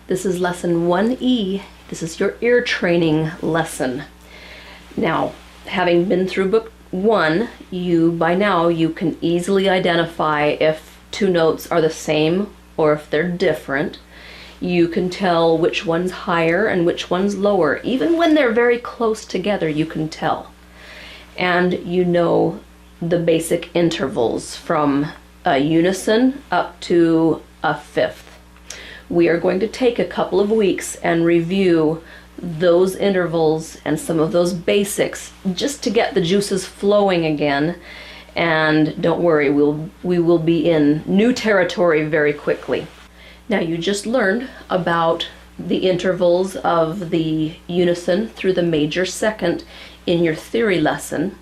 This is lesson 1E. This is your ear training lesson. Now, having been through book 1, by now you can easily identify if two notes are the same or if they're different. You can tell which one's higher and which one's lower. Even when they're very close together, you can tell. And you know the basic intervals from a unison up to a fifth. We are going to take a couple of weeks and review those intervals and some of those basics just to get the juices flowing again. And don't worry, we will be in new territory very quickly. Now, you just learned about the intervals of the unison through the major second in your theory lesson,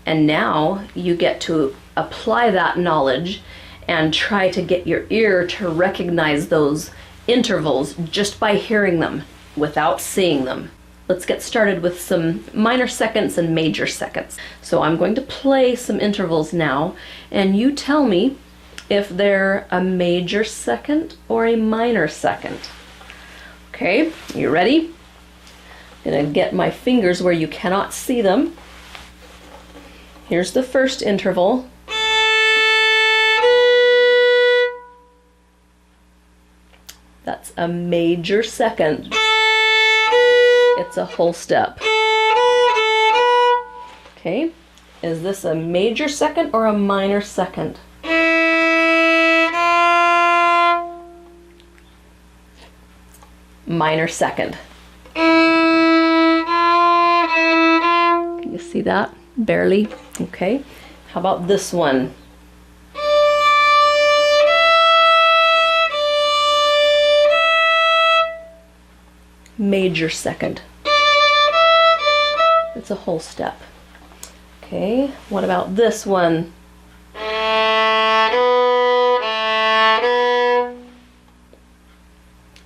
and now you get to apply that knowledge and try to get your ear to recognize those intervals just by hearing them without seeing them. Let's get started with some minor seconds and major seconds. So I'm going to play some intervals now, and you tell me if they're a major second or a minor second. Okay, you ready? I'm gonna get my fingers where you cannot see them. Here's the first interval. That's a major second. It's a whole step. Okay, is this a major second or a minor second? Minor second. Can you see that? Barely. Okay. How about this one? Major second. It's a whole step. Okay. What about this one?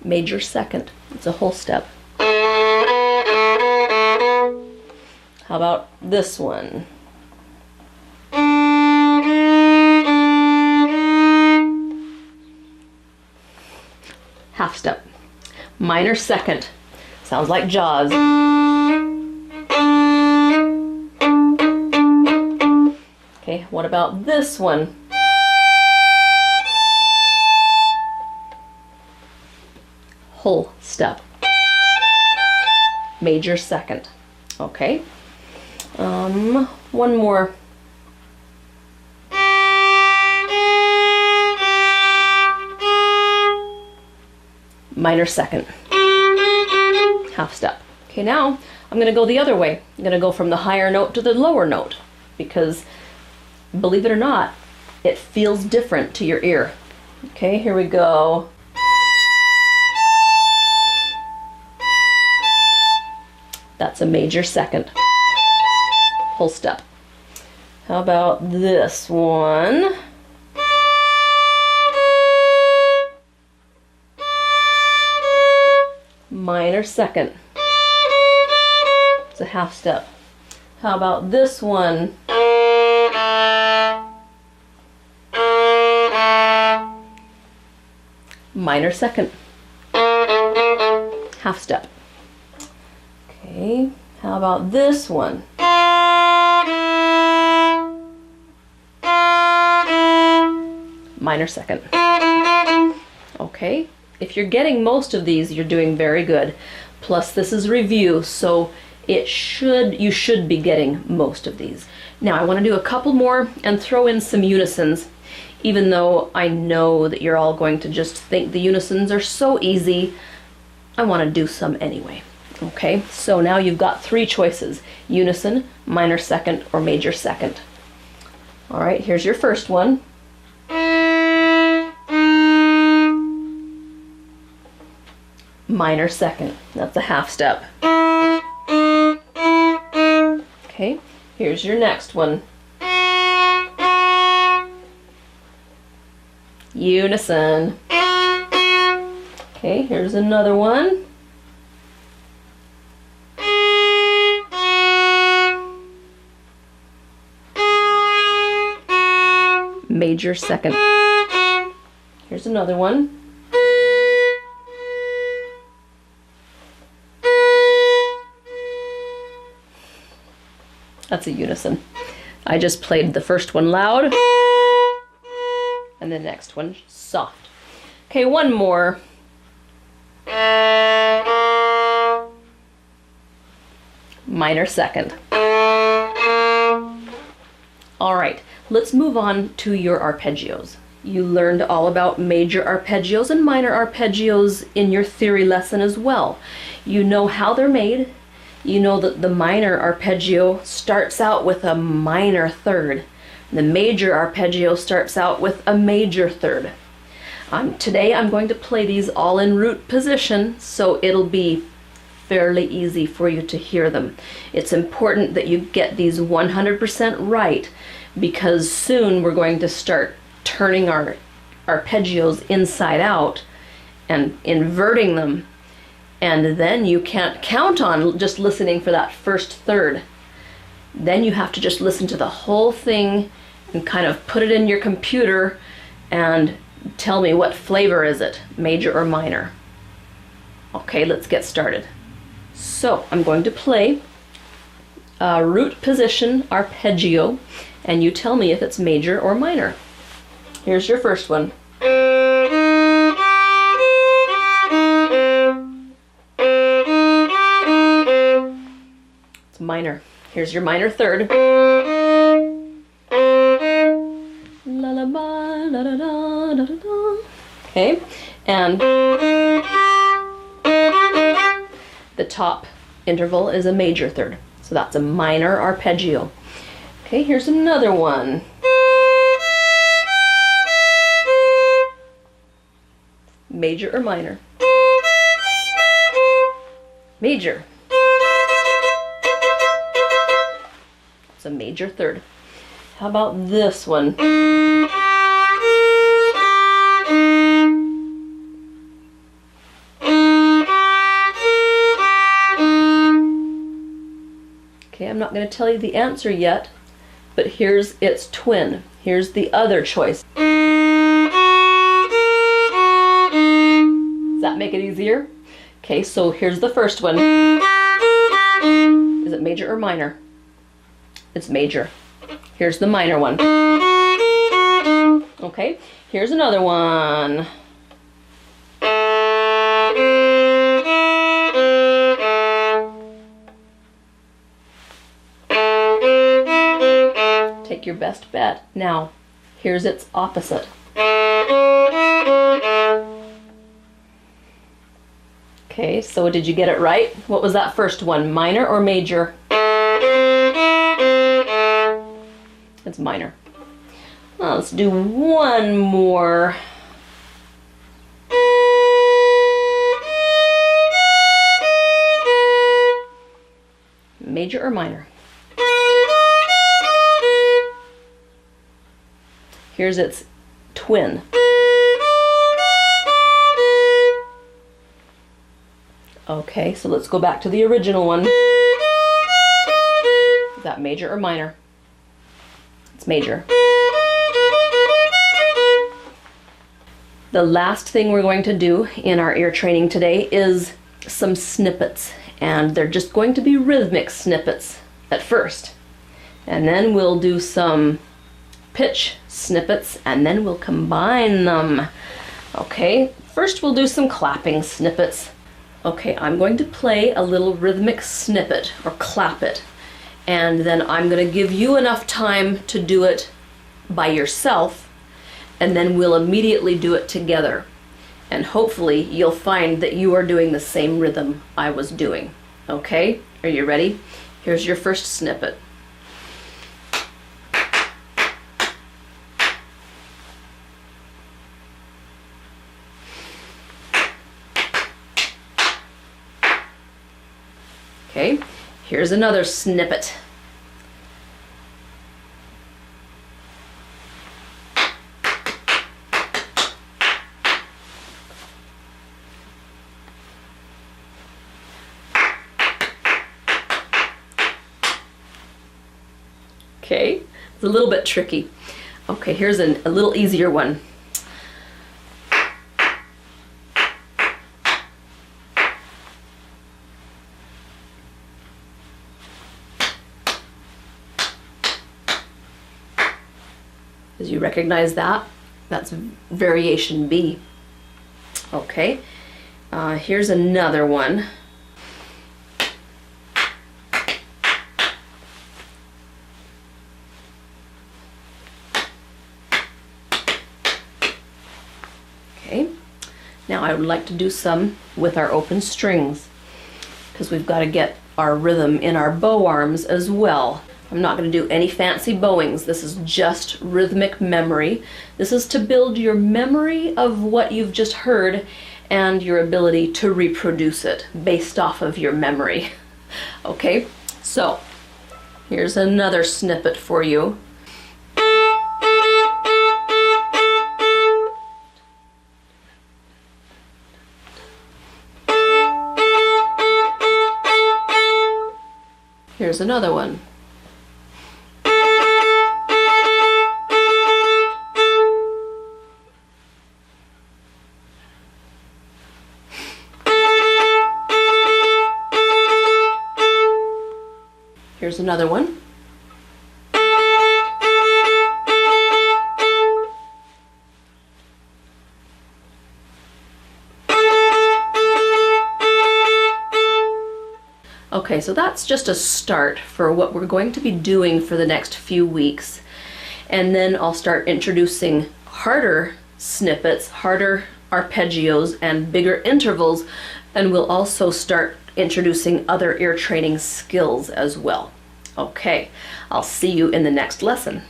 Major second. It's a whole step. How about this one? Half step. Minor second. Sounds like Jaws. Okay, what about this one? Whole step. Major second. Okay. One more. Minor second. Half step. Okay, now I'm going to go the other way. I'm going to go from the higher note to the lower note because, believe it or not, it feels different to your ear. Okay, here we go. That's a major second. Whole step. How about this one? Minor second. It's a half step. How about this one? Minor second. Half step. Okay, how about this one? Minor second. Okay, if you're getting most of these, you're doing very good. Plus, this is review, so you should be getting most of these. Now, I want to do a couple more and throw in some unisons, even though I know that you're all going to just think the unisons are so easy. I want to do some anyway. Okay, so now you've got 3 choices: unison, minor second, or major second. All right, here's your first one. Minor second. That's a half step. Okay, here's your next one. Unison. Okay, here's another one. Major second. Here's another one. That's a unison. I just played the first one loud and the next one soft. Okay, one more. Minor second. All right, let's move on to your arpeggios. You learned all about major arpeggios and minor arpeggios in your theory lesson as well. You know how they're made. You know that the minor arpeggio starts out with a minor third. The major arpeggio starts out with a major third. Today I'm going to play these all in root position, so it'll be fairly easy for you to hear them. It's important that you get these 100% right, because soon we're going to start turning our arpeggios inside out and inverting them, and then you can't count on just listening for that first third. Then you have to just listen to the whole thing and kind of put it in your computer and tell me what flavor is it, major or minor. Okay, let's get started. So I'm going to play a root position arpeggio, and you tell me if it's major or minor. Here's your first one. It's minor. Here's your minor third. La la ba, la da da da da da. Okay, and the top interval is a major third. So that's a minor arpeggio. Okay, here's another one. Major or minor? Major. It's a major third. How about this one? Okay, I'm not going to tell you the answer yet, but here's its twin. Here's the other choice. Does that make it easier? Okay, so here's the first one. Is it major or minor? It's major. Here's the minor one. Okay, here's another one. Take your best bet. Now, here's its opposite. Okay, so did you get it right? What was that first one, minor or major? It's minor. Well, let's do one more. Major or minor? Here's its twin. Okay, so let's go back to the original one. Is that major or minor? It's major. The last thing we're going to do in our ear training today is some snippets, and they're just going to be rhythmic snippets at first. And then we'll do some pitch snippets, and then we'll combine them. Okay, first we'll do some clapping snippets. Okay, I'm going to play a little rhythmic snippet, or clap it, and then I'm going to give you enough time to do it by yourself, and then we'll immediately do it together. And hopefully you'll find that you are doing the same rhythm I was doing. Okay, are you ready? Here's your first snippet. Okay, here's another snippet. Okay, it's a little bit tricky. Okay, here's a little easier one. As you recognize that, that's variation B. Okay, here's another one. Okay, now I would like to do some with our open strings, because we've got to get our rhythm in our bow arms as well. I'm not going to do any fancy bowings. This is just rhythmic memory. This is to build your memory of what you've just heard and your ability to reproduce it based off of your memory. Okay, so here's another snippet for you. Here's another one. Here's another one. Okay, so that's just a start for what we're going to be doing for the next few weeks. And then I'll start introducing harder snippets, harder arpeggios, and bigger intervals, and we'll also start introducing other ear training skills as well. Okay, I'll see you in the next lesson.